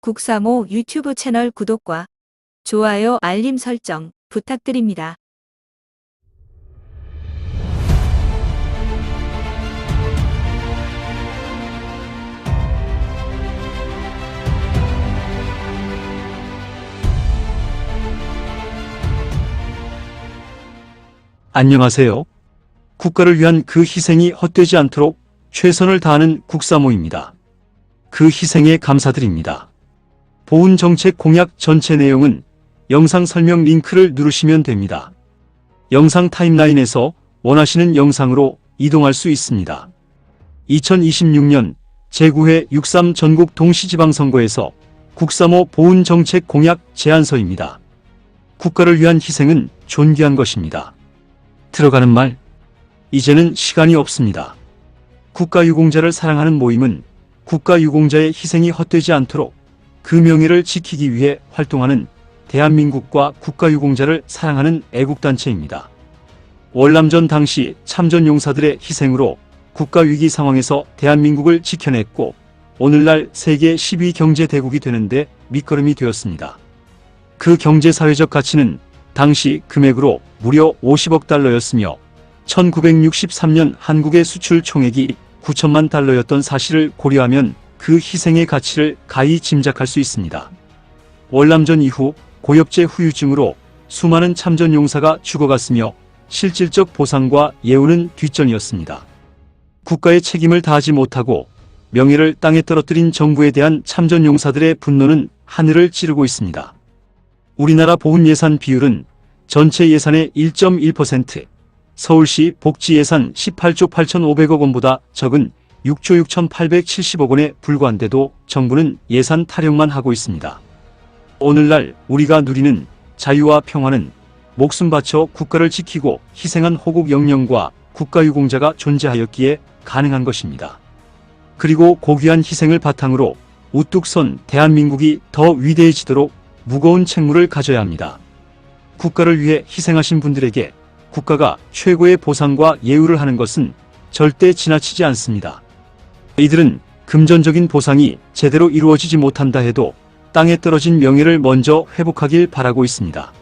국사모 유튜브 채널 구독과 좋아요, 알림 설정 부탁드립니다. 안녕하세요. 국가를 위한 그 희생이 헛되지 않도록 최선을 다하는 국사모입니다. 그 희생에 감사드립니다. 보훈정책 공약 전체 내용은 영상 설명 링크를 누르시면 됩니다. 영상 타임라인에서 원하시는 영상으로 이동할 수 있습니다. 2026년 제9회 6.3 전국 동시지방선거에서 국사모 보훈정책 공약 제안서입니다. 국가를 위한 희생은 존귀한 것입니다. 들어가는 말, 이제는 시간이 없습니다. 국가유공자를 사랑하는 모임은 국가유공자의 희생이 헛되지 않도록 그 명예를 지키기 위해 활동하는 대한민국과 국가유공자를 사랑하는 애국단체입니다. 월남전 당시 참전용사들의 희생으로 국가위기 상황에서 대한민국을 지켜냈고 오늘날 세계 10위 경제대국이 되는데 밑거름이 되었습니다. 그 경제사회적 가치는 당시 금액으로 무려 50억 달러였으며 1963년 한국의 수출 총액이 9천만 달러였던 사실을 고려하면 그 희생의 가치를 가히 짐작할 수 있습니다. 월남전 이후 고엽제 후유증으로 수많은 참전용사가 죽어갔으며 실질적 보상과 예우는 뒷전이었습니다. 국가의 책임을 다하지 못하고 명예를 땅에 떨어뜨린 정부에 대한 참전용사들의 분노는 하늘을 찌르고 있습니다. 우리나라 보훈 예산 비율은 전체 예산의 1.1%, 서울시 복지 예산 18조 8,500억 원보다 적은 6조 6,870억 원에 불과한데도 정부는 예산 타령만 하고 있습니다. 오늘날 우리가 누리는 자유와 평화는 목숨 바쳐 국가를 지키고 희생한 호국 영령과 국가유공자가 존재하였기에 가능한 것입니다. 그리고 고귀한 희생을 바탕으로 우뚝 선 대한민국이 더 위대해지도록 무거운 책무를 가져야 합니다. 국가를 위해 희생하신 분들에게 국가가 최고의 보상과 예우를 하는 것은 절대 지나치지 않습니다. 이들은 금전적인 보상이 제대로 이루어지지 못한다 해도 땅에 떨어진 명예를 먼저 회복하길 바라고 있습니다.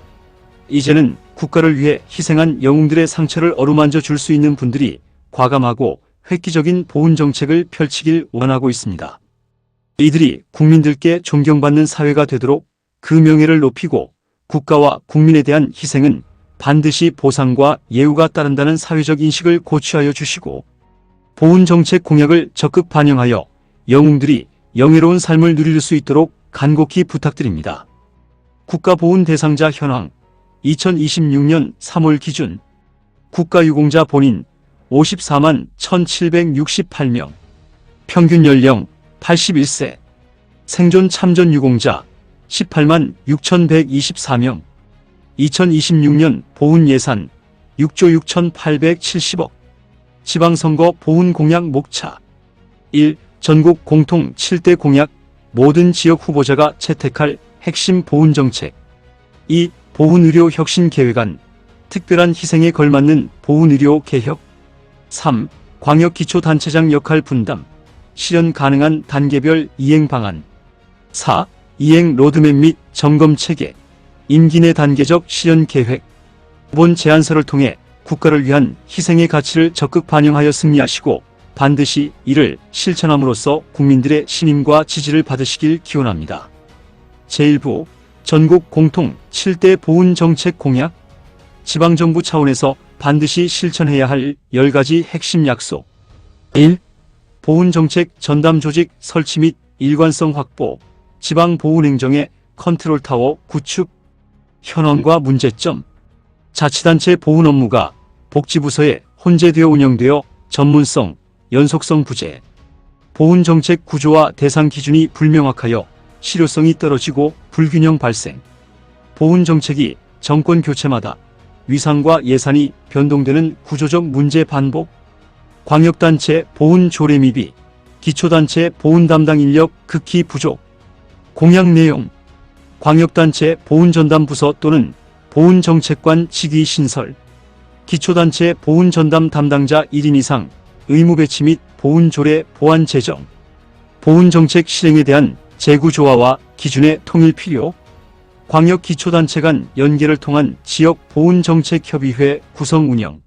이제는 국가를 위해 희생한 영웅들의 상처를 어루만져 줄 수 있는 분들이 과감하고 획기적인 보훈 정책을 펼치길 원하고 있습니다. 이들이 국민들께 존경받는 사회가 되도록 그 명예를 높이고 국가와 국민에 대한 희생은 반드시 보상과 예우가 따른다는 사회적 인식을 고취하여 주시고 보훈정책 공약을 적극 반영하여 영웅들이 영예로운 삶을 누릴 수 있도록 간곡히 부탁드립니다. 국가보훈 대상자 현황 2026년 3월 기준 국가유공자 본인 54만 1,768명, 평균 연령 81세, 생존 참전 유공자 18만 6,124명, 2026년 보훈 예산 6조 6,870억, 지방선거 보훈 공약 목차 1. 전국 공통 7대 공약, 모든 지역 후보자가 채택할 핵심 보훈 정책 2. 보훈의료 혁신 계획안, 특별한 희생에 걸맞는 보훈의료 개혁 3. 광역기초단체장 역할 분담, 실현 가능한 단계별 이행 방안 4. 이행 로드맵 및 점검 체계, 임기 내 단계적 실현 계획. 본 제안서를 통해 국가를 위한 희생의 가치를 적극 반영하여 승리하시고 반드시 이를 실천함으로써 국민들의 신임과 지지를 받으시길 기원합니다. 제1부 전국 공통 7대 보훈 정책 공약, 지방정부 차원에서 반드시 실천해야 할 10가지 핵심 약속. 1. 보훈 정책 전담 조직 설치 및 일관성 확보, 지방 보훈 행정의 컨트롤타워 구축. 현황과 문제점. 자치단체 보훈 업무가 복지부서에 혼재되어 운영되어 전문성, 연속성 부재. 보훈정책 구조와 대상 기준이 불명확하여 실효성이 떨어지고 불균형 발생. 보훈정책이 정권 교체마다 위상과 예산이 변동되는 구조적 문제 반복. 광역단체 보훈 조례 미비, 기초단체 보훈 담당 인력 극히 부족. 공약 내용. 광역단체 보훈전담부서 또는 보훈정책관 직위 신설, 기초단체 보훈전담 담당자 1인 이상 의무 배치 및 보훈조례 보완 제정, 보훈정책 실행에 대한 재구조화와 기준의 통일 필요, 광역기초단체 간 연계를 통한 지역보훈정책협의회 구성 운영,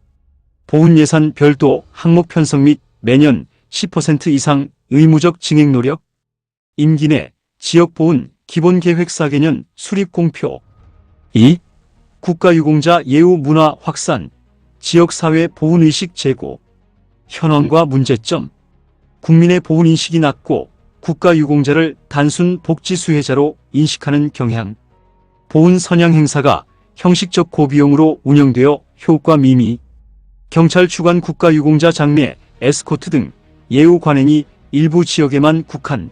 보훈예산 별도 항목 편성 및 매년 10% 이상 의무적 증액 노력, 임기 내 지역보훈 기본계획 4개년 수립 공표. 2. 국가유공자 예우 문화 확산, 지역사회 보훈의식 제고. 현황과 문제점. 국민의 보훈인식이 낮고 국가유공자를 단순 복지 수혜자로 인식하는 경향. 보훈 선양 행사가 형식적 고비용으로 운영되어 효과 미미. 경찰 주관 국가유공자 장례, 에스코트 등 예우 관행이 일부 지역에만 국한.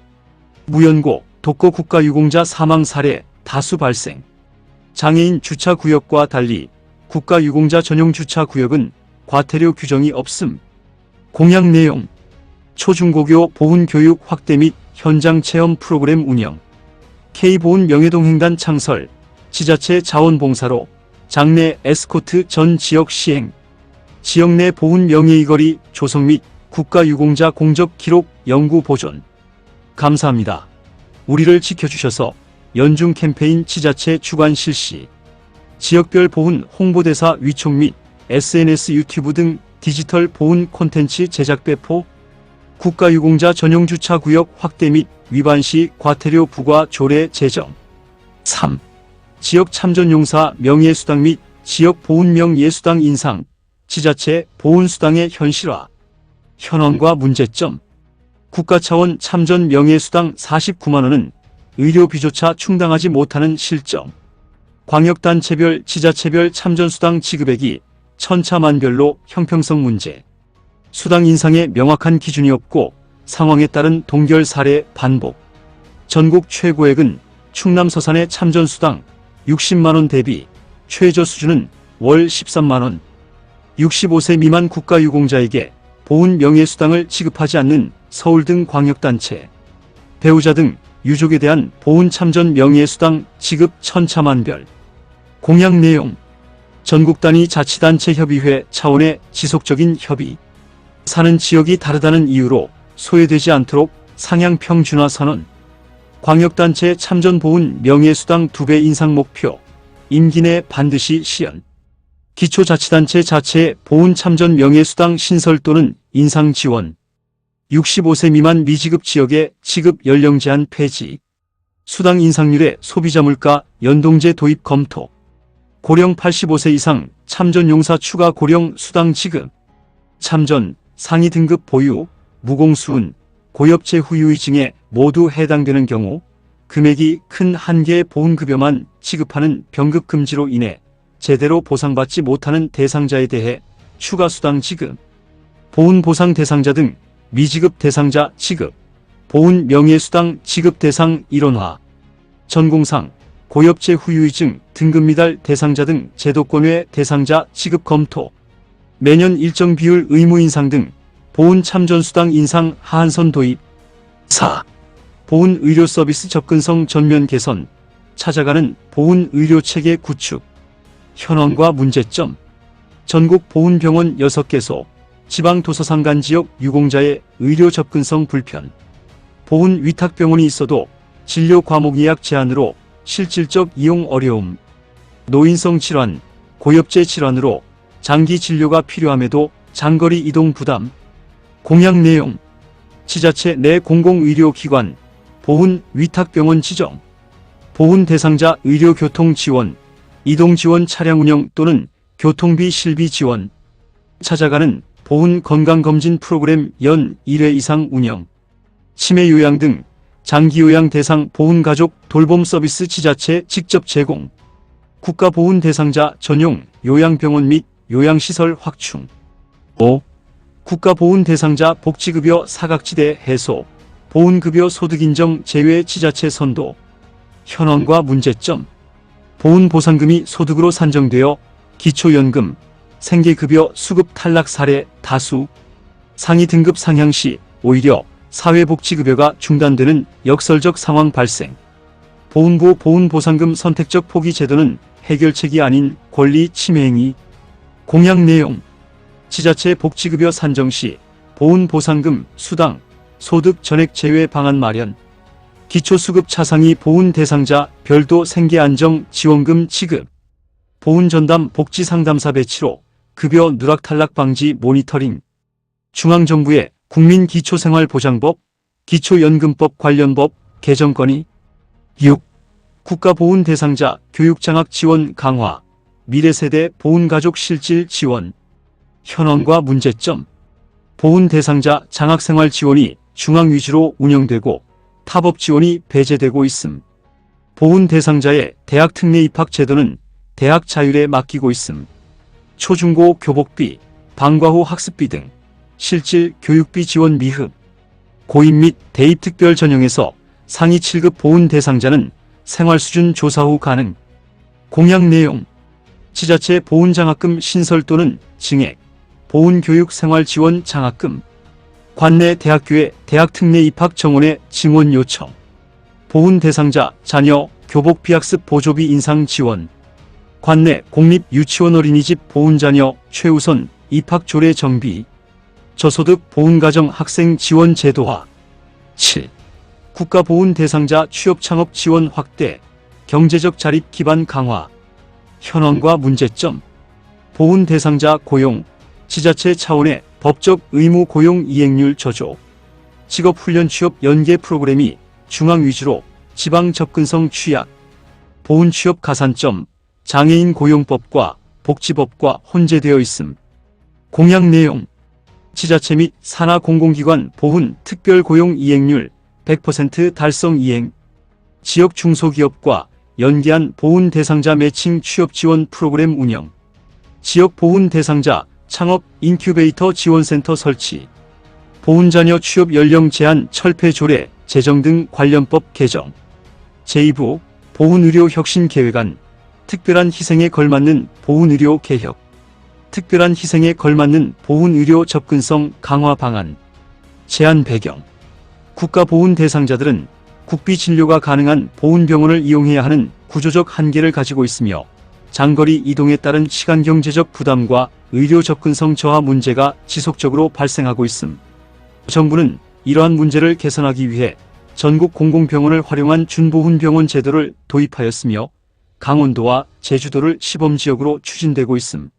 무연고, 독거 국가유공자 사망 사례 다수 발생. 장애인 주차구역과 달리 국가유공자 전용 주차구역은 과태료 규정이 없음. 공약 내용. 초중고교 보훈교육 확대 및 현장 체험 프로그램 운영. K보훈 명예동행단 창설, 지자체 자원봉사로 장례 에스코트 전 지역 시행. 지역 내 보훈 명예의거리 조성 및 국가유공자 공적 기록 연구 보존. 감사합니다. 우리를 지켜주셔서 연중 캠페인 지자체 주관 실시. 지역별 보훈 홍보대사 위촉 및 SNS 유튜브 등 디지털 보훈 콘텐츠 제작 배포. 국가유공자 전용 주차구역 확대 및 위반 시 과태료 부과 조례 제정. 3. 지역 참전용사 명예수당 및 지역 보훈 명예수당 인상, 지자체 보훈수당의 현실화. 현황과 문제점. 국가 차원 참전 명예수당 49만원은 의료비조차 충당하지 못하는 실정. 광역단체별 지자체별 참전수당 지급액이 천차만별로 형평성 문제. 수당 인상에 명확한 기준이 없고 상황에 따른 동결 사례 반복. 전국 최고액은 충남 서산의 참전수당 60만원 대비 최저 수준은 월 13만원. 65세 미만 국가유공자에게 보훈 명예수당을 지급하지 않는 서울 등 광역단체. 배우자 등 유족에 대한 보훈 참전 명예수당 지급 천차만별. 공약 내용. 전국 단위 자치단체 협의회 차원의 지속적인 협의. 사는 지역이 다르다는 이유로 소외되지 않도록 상향 평준화 선언. 광역단체 참전 보훈 명예수당 2배 인상 목표. 임기 내 반드시 시연. 기초자치단체 자체의 보훈 참전 명예수당 신설 또는 인상 지원. 65세 미만 미지급 지역의 지급 연령 제한 폐지. 수당 인상률의 소비자 물가 연동제 도입 검토. 고령 85세 이상 참전용사 추가 고령 수당 지급. 참전, 상위 등급 보유, 무공수운, 고엽제 후유의 증에 모두 해당되는 경우 금액이 큰 한 개의 보훈급여만 지급하는 병급 금지로 인해 제대로 보상받지 못하는 대상자에 대해 추가 수당 지급. 보훈 보상 대상자 등 미지급 대상자 지급. 보훈 명예수당 지급 대상 일원화. 전공상, 고엽제 후유증 등급 미달 대상자 등 제도권 외 대상자 지급 검토. 매년 일정 비율 의무 인상 등 보훈 참전수당 인상 하한선 도입. 4. 보훈 의료 서비스 접근성 전면 개선. 찾아가는 보훈 의료체계 구축. 현황과 문제점. 전국 보훈병원 6개소, 지방도서상간 지역 유공자의 의료 접근성 불편. 보훈 위탁병원이 있어도 진료 과목 예약 제한으로 실질적 이용 어려움. 노인성 질환, 고엽제 질환으로 장기 진료가 필요함에도 장거리 이동 부담. 공약 내용. 지자체 내 공공의료기관, 보훈 위탁병원 지정. 보훈 대상자 의료교통 지원, 이동지원 차량 운영 또는 교통비 실비 지원. 찾아가는 보훈 건강검진 프로그램 연 1회 이상 운영. 치매 요양 등 장기요양 대상 보훈가족 돌봄 서비스 지자체 직접 제공. 국가보훈 대상자 전용 요양병원 및 요양시설 확충. 5. 국가보훈 대상자 복지급여 사각지대 해소, 보훈급여 소득인정 제외 지자체 선도. 현황과 문제점. 보훈보상금이 소득으로 산정되어 기초연금, 생계급여 수급 탈락 사례 다수. 상위 등급 상향 시 오히려 사회복지급여가 중단되는 역설적 상황 발생. 보훈부 보훈보상금 선택적 포기 제도는 해결책이 아닌 권리 침해 행위. 공약 내용. 지자체 복지급여 산정 시 보훈보상금, 수당, 소득 전액 제외 방안 마련. 기초수급 차상위 보훈 대상자 별도 생계안정 지원금 지급. 보훈전담 복지상담사 배치로 급여 누락탈락 방지 모니터링. 중앙정부의 국민기초생활보장법, 기초연금법 관련 법 개정 건의. 6. 국가보훈 대상자 교육장학 지원 강화. 미래세대 보훈가족 실질 지원. 현황과 문제점. 보훈 대상자 장학생활 지원이 중앙 위주로 운영되고 타법 지원이 배제되고 있음. 보훈 대상자의 대학 특례 입학 제도는 대학 자율에 맡기고 있음. 초중고 교복비, 방과 후 학습비 등 실질 교육비 지원 미흡. 고임 및 대입 특별 전형에서 상위 7급 보훈 대상자는 생활수준 조사 후 가능. 공약 내용. 지자체 보훈장학금 신설 또는 증액, 보훈교육 생활지원 장학금. 관내 대학교의 대학 특례 입학 정원의 증원 요청. 보훈 대상자 자녀 교복 비학습 보조비 인상 지원. 관내 공립 유치원 어린이집 보훈 자녀 최우선 입학 조례 정비. 저소득 보훈가정 학생 지원 제도화. 7. 국가보훈 대상자 취업 창업 지원 확대, 경제적 자립 기반 강화. 현황과 문제점. 보훈 대상자 고용, 지자체 차원의 법적 의무 고용 이행률 저조. 직업훈련 취업 연계 프로그램이 중앙 위주로 지방 접근성 취약. 보훈 취업 가산점, 장애인 고용법과 복지법과 혼재되어 있음. 공약 내용. 지자체 및 산하 공공기관 보훈 특별 고용 이행률 100% 달성 이행. 지역 중소기업과 연계한 보훈 대상자 매칭 취업 지원 프로그램 운영. 지역 보훈 대상자 창업 인큐베이터 지원센터 설치. 보훈자녀 취업 연령 제한 철폐 조례 제정 등 관련법 개정. 제2부 보훈의료 혁신 계획안. 특별한 희생에 걸맞는 보훈의료 개혁. 특별한 희생에 걸맞는 보훈의료 접근성 강화 방안. 제안 배경. 국가보훈 대상자들은 국비 진료가 가능한 보훈병원을 이용해야 하는 구조적 한계를 가지고 있으며 장거리 이동에 따른 시간 경제적 부담과 의료 접근성 저하 문제가 지속적으로 발생하고 있음. 정부는 이러한 문제를 개선하기 위해 전국 공공병원을 활용한 준보훈병원 제도를 도입하였으며 강원도와 제주도를 시범지역으로 추진되고 있음.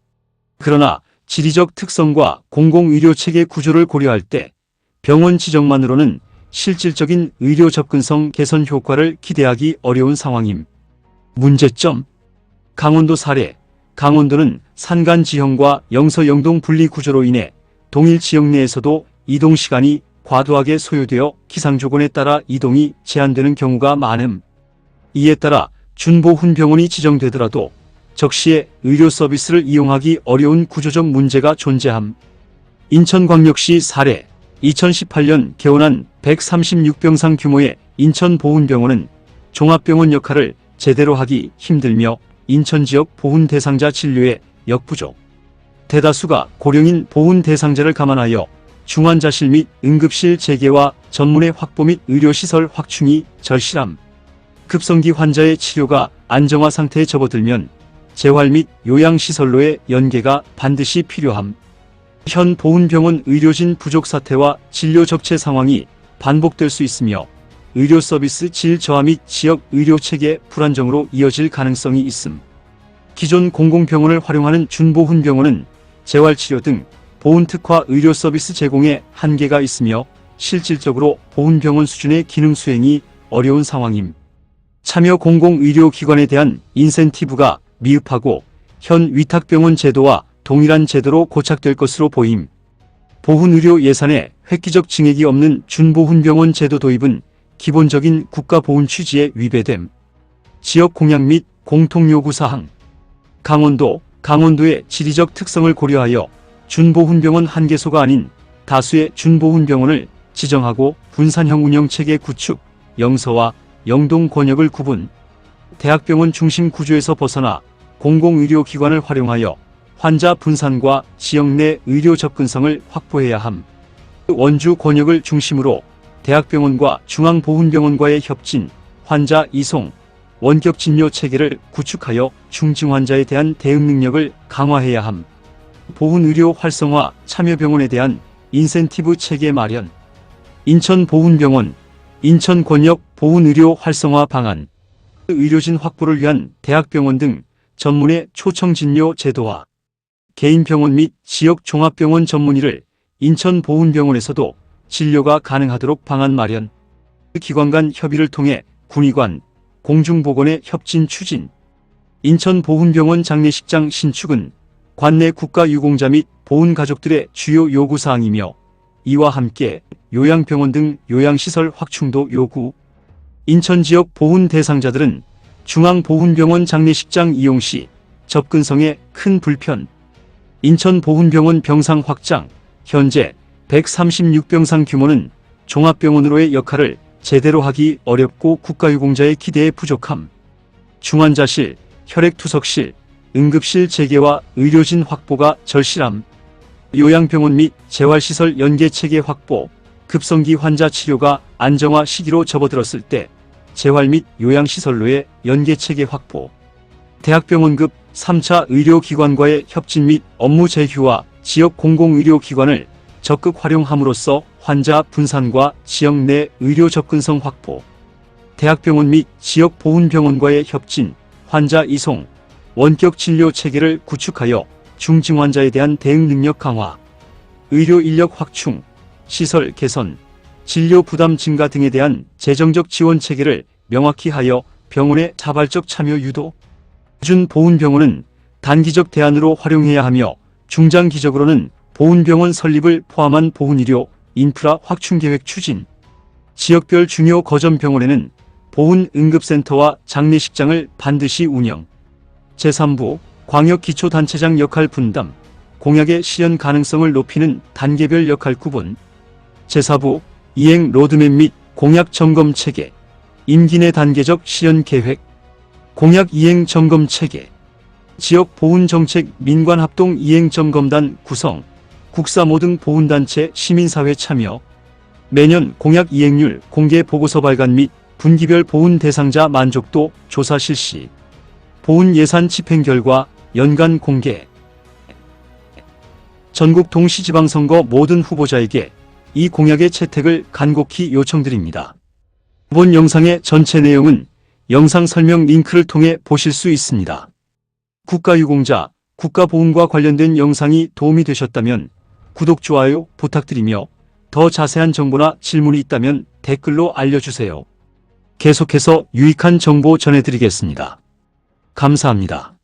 그러나 지리적 특성과 공공의료체계 구조를 고려할 때 병원 지정만으로는 실질적인 의료 접근성 개선 효과를 기대하기 어려운 상황임. 문제점. 강원도 사례. 강원도는 산간 지형과 영서 영동 분리 구조로 인해 동일 지역 내에서도 이동 시간이 과도하게 소요되어 기상조건에 따라 이동이 제한되는 경우가 많음. 이에 따라 준보훈병원이 지정되더라도 적시에 의료 서비스를 이용하기 어려운 구조적 문제가 존재함. 인천광역시 사례. 2018년 개원한 136병상 규모의 인천보훈병원은 종합병원 역할을 제대로 하기 힘들며 인천 지역 보훈 대상자 진료에 역부족. 대다수가 고령인 보훈 대상자를 감안하여 중환자실 및 응급실 재개와 전문의 확보 및 의료시설 확충이 절실함. 급성기 환자의 치료가 안정화 상태에 접어들면 재활 및 요양시설로의 연계가 반드시 필요함. 현 보훈병원 의료진 부족 사태와 진료 적체 상황이 반복될 수 있으며 의료 서비스 질 저하 및 지역 의료체계 불안정으로 이어질 가능성이 있음. 기존 공공병원을 활용하는 준보훈병원은 재활치료 등 보훈특화 의료 서비스 제공에 한계가 있으며 실질적으로 보훈병원 수준의 기능 수행이 어려운 상황임. 참여 공공의료기관에 대한 인센티브가 미흡하고 현 위탁병원 제도와 동일한 제도로 고착될 것으로 보임. 보훈의료 예산에 획기적 증액이 없는 준보훈병원 제도 도입은 기본적인 국가보훈 취지에 위배됨. 지역 공약 및 공통요구사항. 강원도의 지리적 특성을 고려하여 준보훈병원 한 개소가 아닌 다수의 준보훈병원을 지정하고 분산형 운영체계 구축, 영서와 영동 권역을 구분, 대학병원 중심 구조에서 벗어나 공공의료기관을 활용하여 환자 분산과 지역 내 의료 접근성을 확보해야 함. 원주 권역을 중심으로 대학병원과 중앙보훈병원과의 협진, 환자 이송, 원격 진료 체계를 구축하여 중증 환자에 대한 대응 능력을 강화해야 함. 보훈의료 활성화 참여병원에 대한 인센티브 체계 마련. 인천보훈병원, 인천 권역 보훈의료 활성화 방안, 의료진 확보를 위한 대학병원 등 전문의 초청 진료 제도화, 개인병원 및 지역 종합병원 전문의를 인천 보훈병원에서도 진료가 가능하도록 방안 마련, 기관 간 협의를 통해 군의관, 공중보건의 협진 추진, 인천 보훈병원 장례식장 신축은 관내 국가유공자 및 보훈가족들의 주요 요구사항이며 이와 함께 요양병원 등 요양시설 확충도 요구. 인천 지역 보훈 대상자들은 중앙보훈병원 장례식장 이용 시 접근성에 큰 불편. 인천 보훈병원 병상 확장, 현재 136병상 규모는 종합병원으로의 역할을 제대로 하기 어렵고 국가유공자의 기대에 부족함. 중환자실, 혈액투석실, 응급실 재개와 의료진 확보가 절실함. 요양병원 및 재활시설 연계체계 확보, 급성기 환자 치료가 안정화 시기로 접어들었을 때 재활 및 요양시설로의 연계체계 확보, 대학병원급 3차 의료기관과의 협진 및 업무 제휴와 지역 공공의료기관을 적극 활용함으로써 환자 분산과 지역 내 의료 접근성 확보, 대학병원 및 지역 보훈병원과의 협진, 환자 이송, 원격 진료 체계를 구축하여 중증 환자에 대한 대응 능력 강화, 의료 인력 확충, 시설 개선, 진료 부담 증가 등에 대한 재정적 지원 체계를 명확히 하여 병원의 자발적 참여 유도. 기준 보훈병원은 단기적 대안으로 활용해야 하며 중장기적으로는 보훈병원 설립을 포함한 보훈의료 인프라 확충 계획 추진. 지역별 중요 거점병원에는 보훈응급센터와 장례식장을 반드시 운영. 제3부 광역기초단체장 역할 분담, 공약의 실현 가능성을 높이는 단계별 역할 구분. 제4부 이행 로드맵 및 공약 점검 체계, 임기 내 단계적 실현 계획, 공약 이행 점검 체계, 지역 보훈정책 민관합동 이행 점검단 구성, 국사모 등 보훈단체 시민사회 참여, 매년 공약 이행률 공개 보고서 발간 및 분기별 보훈 대상자 만족도 조사 실시, 보훈 예산 집행 결과 연간 공개. 전국 동시지방선거 모든 후보자에게 이 공약의 채택을 간곡히 요청드립니다. 이번 영상의 전체 내용은 영상 설명 링크를 통해 보실 수 있습니다. 국가유공자, 국가보훈과 관련된 영상이 도움이 되셨다면 구독, 좋아요 부탁드리며 더 자세한 정보나 질문이 있다면 댓글로 알려주세요. 계속해서 유익한 정보 전해드리겠습니다. 감사합니다.